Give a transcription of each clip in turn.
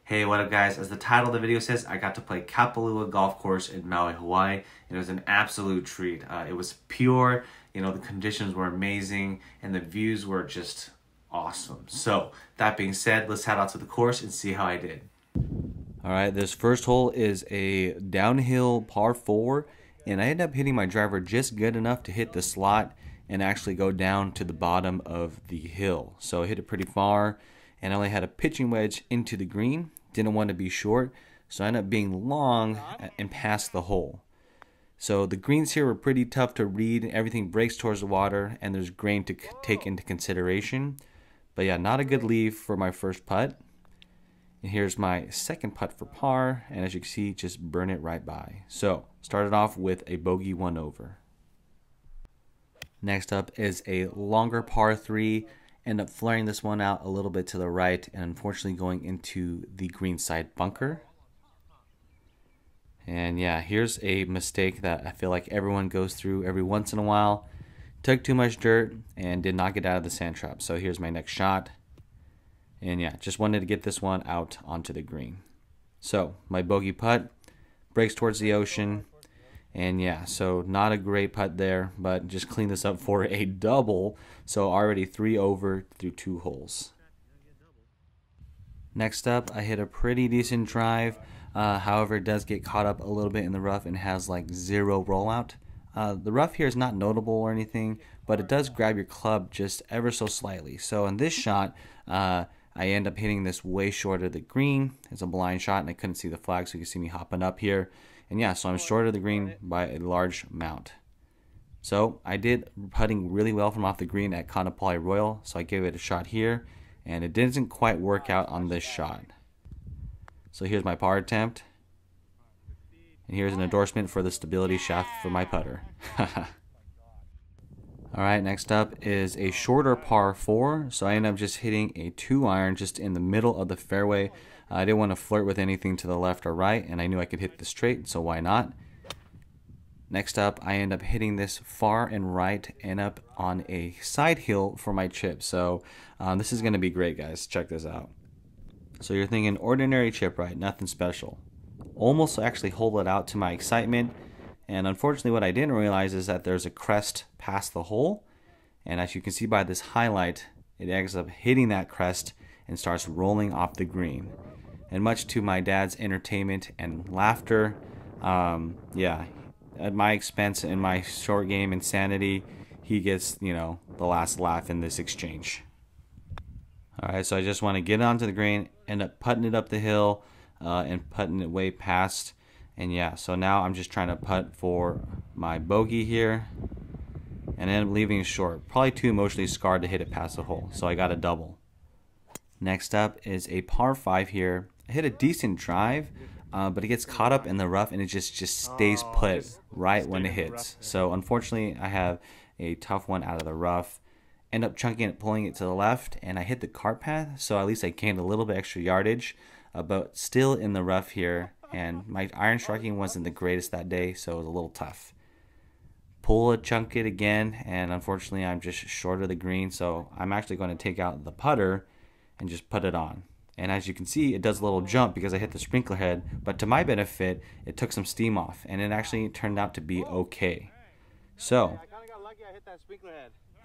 Hey, what up guys? As the title of the video says, I got to play Kapalua Golf Course in Maui, Hawaii, and it was an absolute treat. It was pure, the conditions were amazing, and the views were just awesome. So, that being said, let's head out to the course and see how I did. Alright, this first hole is a downhill par 4, and I ended up hitting my driver just good enough to hit the slot and actually go down to the bottom of the hill. So I hit it pretty far, and I only had a pitching wedge into the green. Didn't want to be short, so I ended up being long and past the hole. So the greens here were pretty tough to read. Everything breaks towards the water, and there's grain to take into consideration. But yeah, not a good leave for my first putt. And here's my second putt for par, and as you can see, just burn it right by. So started off with a bogey 1 over. Next up is a longer par 3. End up flaring this one out a little bit to the right, and unfortunately going into the green side bunker. And yeah, here's a mistake that I feel like everyone goes through every once in a while. Took too much dirt and did not get out of the sand trap. So here's my next shot. And yeah, just wanted to get this one out onto the green. So my bogey putt breaks towards the ocean. And yeah, so not a great putt there, but just clean this up for a double. So already 3 over through 2 holes. Next up, I hit a pretty decent drive. However, it does get caught up a little bit in the rough and has like 0 rollout. The rough here is not notable or anything, but it does grab your club just ever so slightly. So in this shot, I end up hitting this way short of the green. It's a blind shot, and I couldn't see the flag, so you can see me hopping up here. And yeah, so I'm short of the green by a large amount. So I did putting really well from off the green at Kapalua Royal, so I gave it a shot here, and it didn't quite work out on this shot. So here's my par attempt, and here's an endorsement for the stability shaft for my putter. Alright, next up is a shorter par 4, so I ended up just hitting a 2-iron just in the middle of the fairway. I didn't want to flirt with anything to the left or right, and I knew I could hit this straight, so why not? Next up, I end up hitting this far and right, and up on a side hill for my chip. So this is going to be great, guys. Check this out. So you're thinking ordinary chip, right? Nothing special. Almost actually hold it out to my excitement, and unfortunately what I didn't realize is that there's a crest past the hole, and as you can see by this highlight, it ends up hitting that crest and starts rolling off the green. And much to my dad's entertainment and laughter, yeah, at my expense and my short game insanity, he gets, the last laugh in this exchange. Alright, so I just want to get onto the green, end up putting it up the hill, and putting it way past. And yeah, so now I'm just trying to putt for my bogey here, and then leaving it short. Probably too emotionally scarred to hit it past the hole, so I got a double. Next up is a par 5 here. I hit a decent drive, but it gets caught up in the rough, and it just stays put right when it hits. So unfortunately, I have a tough one out of the rough. End up chunking it, pulling it to the left, and I hit the cart path, so at least I gained a little bit extra yardage, but still in the rough here, and my iron striking wasn't the greatest that day, so it was a little tough. Pull it, chunk it again, and unfortunately I'm just short of the green, so I'm actually going to take out the putter and just put it on. And as you can see, it does a little jump because I hit the sprinkler head, but to my benefit, it took some steam off, and it actually turned out to be okay. So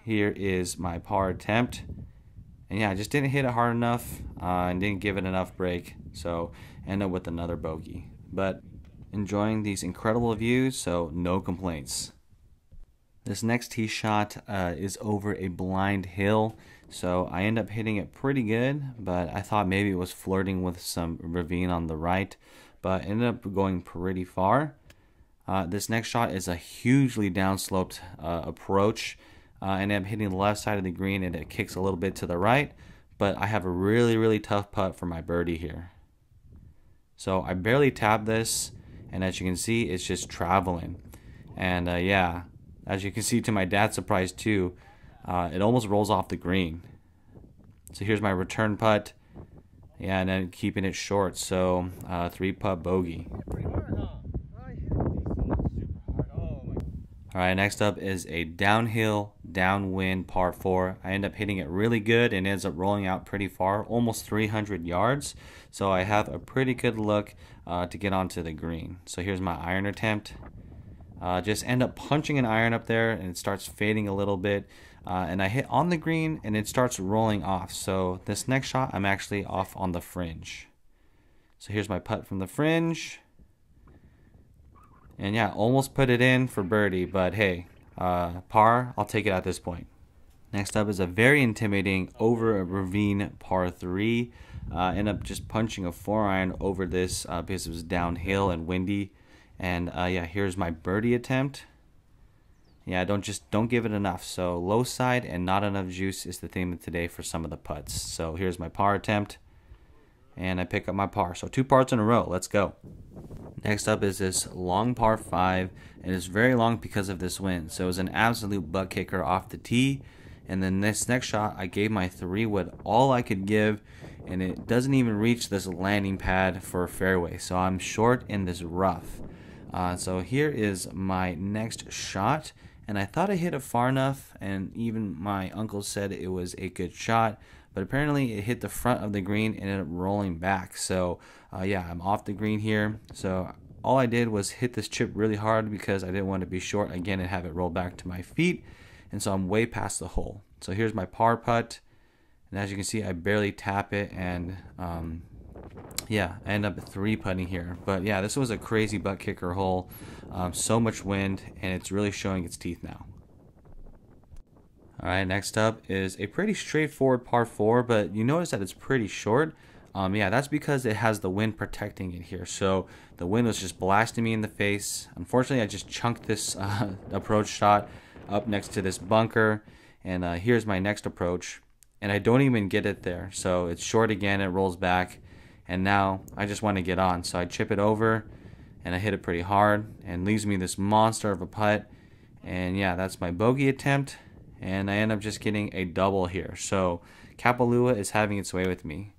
here is my par attempt, and yeah, I just didn't hit it hard enough and didn't give it enough break, so end up with another bogey. But enjoying these incredible views, so no complaints. This next tee shot is over a blind hill, so I end up hitting it pretty good, but I thought maybe it was flirting with some ravine on the right, but ended up going pretty far. This next shot is a hugely downsloped approach, and I'm hitting the left side of the green, and it kicks a little bit to the right, but I have a really tough putt for my birdie here. So I barely tapped this, and as you can see, it's just traveling. And yeah, as you can see to my dad's surprise too, it almost rolls off the green. So here's my return putt, yeah, and then keeping it short, so 3-putt bogey. Alright, next up is a downhill downwind par 4. I end up hitting it really good and ends up rolling out pretty far, almost 300 yards. So I have a pretty good look to get onto the green. So here's my iron attempt. Just end up punching an iron up there and it starts fading a little bit. And I hit on the green and it starts rolling off. So this next shot, I'm actually off on the fringe. So here's my putt from the fringe. And yeah, almost put it in for birdie, but hey, par, I'll take it at this point. Next up is a very intimidating over a ravine par 3. End up just punching a 4-iron over this because it was downhill and windy. And yeah, here's my birdie attempt. Yeah, don't give it enough. So low side and not enough juice is the theme of today for some of the putts. So here's my par attempt. And I pick up my par. So 2 pars in a row. Let's go. Next up is this long par 5. And it's very long because of this wind. So it was an absolute butt kicker off the tee. And then this next shot, I gave my 3-wood all I could give. And it doesn't even reach this landing pad for a fairway. So I'm short in this rough. So here is my next shot. And I thought I hit it far enough. And even my uncle said it was a good shot. But apparently it hit the front of the green and ended up rolling back. So yeah, I'm off the green here. So all I did was hit this chip really hard because I didn't want to be short again and have it roll back to my feet. And so I'm way past the hole. So here's my par putt. And as you can see, I barely tap it. And yeah, I end up 3-putting here. But yeah, this was a crazy butt kicker hole. So much wind and it's really showing its teeth now. Alright, next up is a pretty straightforward par 4, but you notice that it's pretty short. Yeah, that's because it has the wind protecting it here. So the wind was just blasting me in the face. Unfortunately, I just chunked this approach shot up next to this bunker. And here's my next approach. And I don't even get it there. So it's short again, it rolls back. And now I just want to get on. So I chip it over and I hit it pretty hard and leaves me this monster of a putt. And yeah, that's my bogey attempt. And I end up just getting a double here. So Kapalua is having its way with me.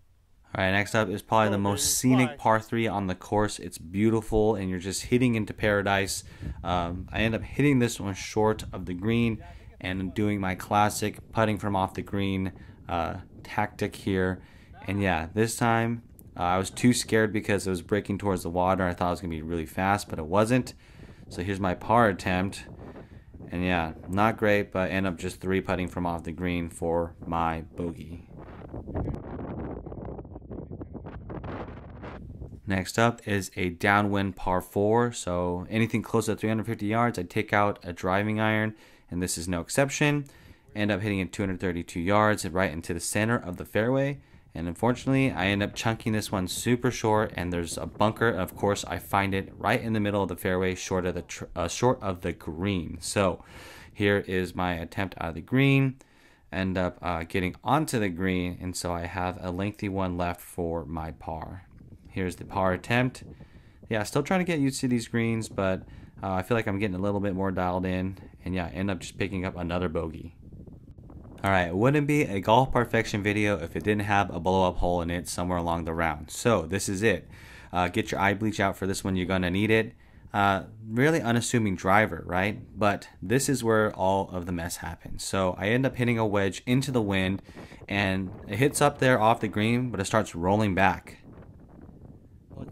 Alright, next up is probably the most scenic par 3 on the course. It's beautiful and you're just hitting into paradise. I end up hitting this one short of the green and doing my classic putting from off the green tactic here. And yeah, this time I was too scared because it was breaking towards the water. I thought it was going to be really fast, but it wasn't. So here's my par attempt. And yeah, not great, but end up just 3-putting from off the green for my bogey. Next up is a downwind par 4. So anything close to 350 yards, I take out a driving iron, and this is no exception. End up hitting it 232 yards right into the center of the fairway. And unfortunately, I end up chunking this one super short, and there's a bunker. Of course, I find it right in the middle of the fairway, short of the green. So here is my attempt out of the green. End up getting onto the green, and so I have a lengthy one left for my par. Here's the par attempt. Yeah, still trying to get used to these greens, but I feel like I'm getting a little bit more dialed in. And yeah, I end up just picking up another bogey. Alright, it wouldn't be a golf perfection video if it didn't have a blow up hole in it somewhere along the round. So this is it. Get your eye bleach out for this one, you're going to need it. Really unassuming driver, right? But this is where all of the mess happens. So I end up hitting a wedge into the wind and it hits up there off the green, but it starts rolling back.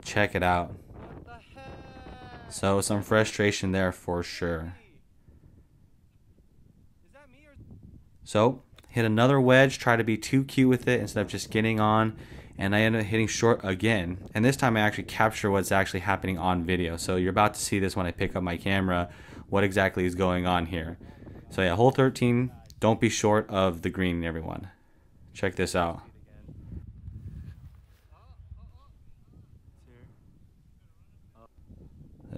Check it out. So some frustration there for sure. So hit another wedge, try to be too cute with it instead of just getting on, and I end up hitting short again. And this time I actually capture what's actually happening on video. So you're about to see this when I pick up my camera, what exactly is going on here. So yeah, hole 13, don't be short of the green, everyone. Check this out.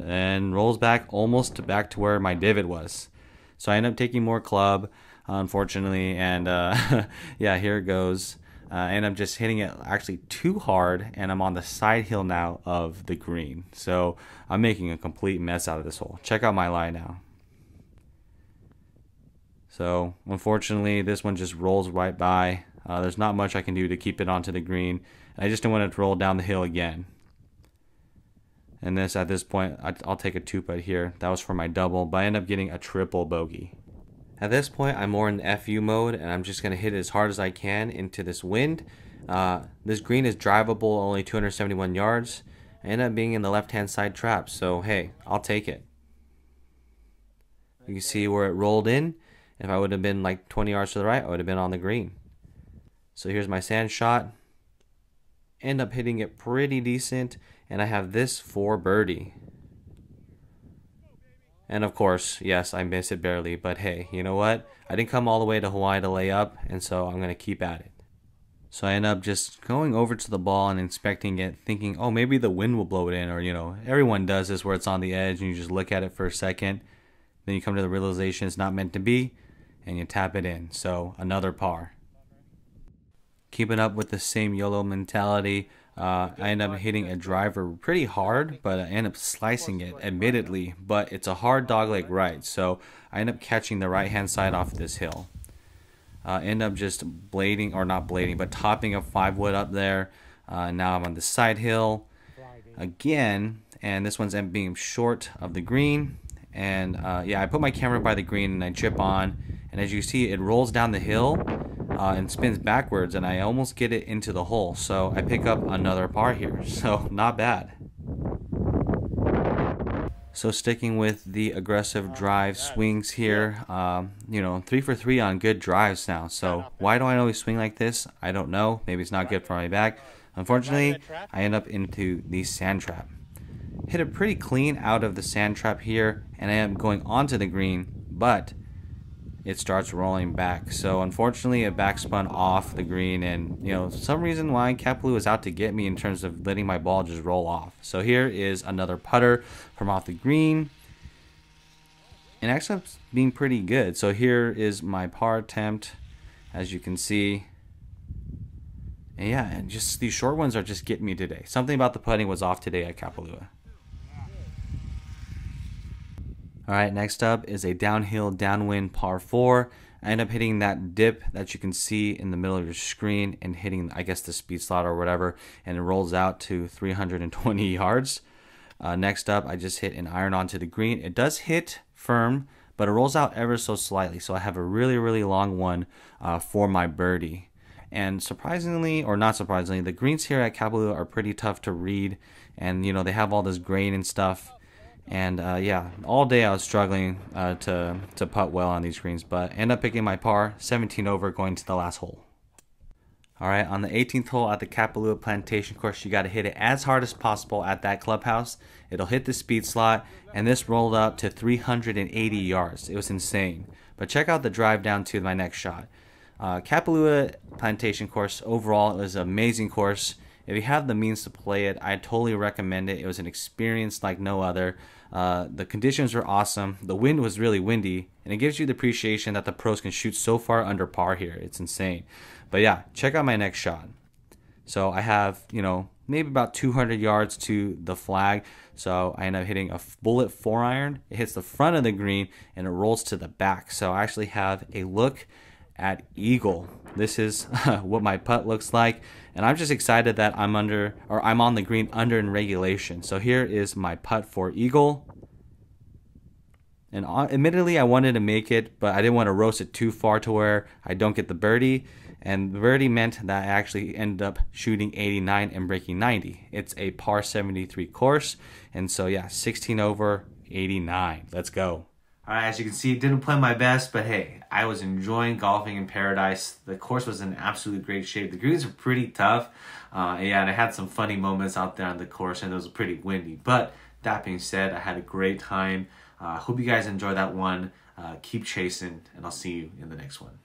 And rolls back almost back to where my divot was. So I end up taking more club, unfortunately, and yeah, here it goes. And I'm just hitting it actually too hard, and I'm on the side hill now of the green. So I'm making a complete mess out of this hole. Check out my lie now. So unfortunately, this one just rolls right by. There's not much I can do to keep it onto the green. I just don't want it to roll down the hill again. And this, at this point, I'll take a 2-putt here. That was for my double, but I end up getting a triple bogey. At this point, I'm more in FU mode, and I'm just going to hit it as hard as I can into this wind. This green is drivable, only 271 yards. I end up being in the left-hand side trap, so hey, I'll take it. You can see where it rolled in. If I would have been like 20 yards to the right, I would have been on the green. So here's my sand shot. End up hitting it pretty decent, and I have this for birdie. And of course, yes, I miss it barely, but hey, you know what? I didn't come all the way to Hawaii to lay up, and so I'm going to keep at it. So I end up just going over to the ball and inspecting it, thinking, oh, maybe the wind will blow it in, or, you know, everyone does this where it's on the edge and you just look at it for a second. Then you come to the realization it's not meant to be, and you tap it in. So another par. Keeping up with the same Yolo mentality, I end up hitting a driver pretty hard, but I end up slicing it, admittedly, but it's a hard dogleg right, so I end up catching the right-hand side off this hill. End up just blading, or not blading, but topping a 5-wood up there. Now I'm on the side hill again, and this one's being short of the green. And yeah, I put my camera by the green and I chip on, and as you see, it rolls down the hill and spins backwards, and I almost get it into the hole. So I pick up another par here, so not bad. So sticking with the aggressive drive swings here, you know, 3 for 3 on good drives now. So why do I always swing like this? I don't know. Maybe it's not good for my back. Unfortunately, I end up into the sand trap. Hit it pretty clean out of the sand trap here, and I am going onto the green, but it starts rolling back. So unfortunately, it backspun off the green, and you know, some reason why Kapalua was out to get me in terms of letting my ball just roll off. So here is another putter from off the green, and actually ends up being pretty good. So here is my par attempt, as you can see. And yeah, and just these short ones are just getting me today. Something about the putting was off today at Kapalua. Alright, next up is a downhill, downwind par 4. I end up hitting that dip that you can see in the middle of your screen and hitting, I guess, the speed slot or whatever, and it rolls out to 320 yards. Next up, I just hit an iron onto the green. It does hit firm, but it rolls out ever so slightly, so I have a really, really long one for my birdie. And surprisingly, or not surprisingly, the greens here at Kapalua are pretty tough to read, and you know, they have all this grain and stuff. And yeah, all day I was struggling to putt well on these greens, but end up picking my par, 17 over, going to the last hole. Alright, on the 18th hole at the Kapalua Plantation course, you got to hit it as hard as possible at that clubhouse. It'll hit the speed slot, and this rolled up to 380 yards. It was insane. But check out the drive down to my next shot. Kapalua Plantation course, overall, it was an amazing course. If you have the means to play it, I totally recommend it. It was an experience like no other. The conditions were awesome. The wind was really windy, and it gives you the appreciation that the pros can shoot so far under par here. It's insane. But yeah, check out my next shot. So I have, you know, maybe about 200 yards to the flag. So I end up hitting a bullet 4-iron. It hits the front of the green, and it rolls to the back. So I actually have a look at eagle. This is what my putt looks like, and I'm just excited that I'm on the green under in regulation. So here is my putt for eagle, and admittedly I wanted to make it, but I didn't want to roast it too far to where I don't get the birdie, and the birdie meant that I actually ended up shooting 89 and breaking 90. It's a par 73 course, and so yeah, 16 over, 89. Let's go. Alright, as you can see, didn't play my best, but hey, I was enjoying golfing in paradise. The course was in absolute great shape. The greens were pretty tough. Yeah, and I had some funny moments out there on the course, and it was pretty windy. But that being said, I had a great time. Hope you guys enjoyed that one. Keep chasing, and I'll see you in the next one.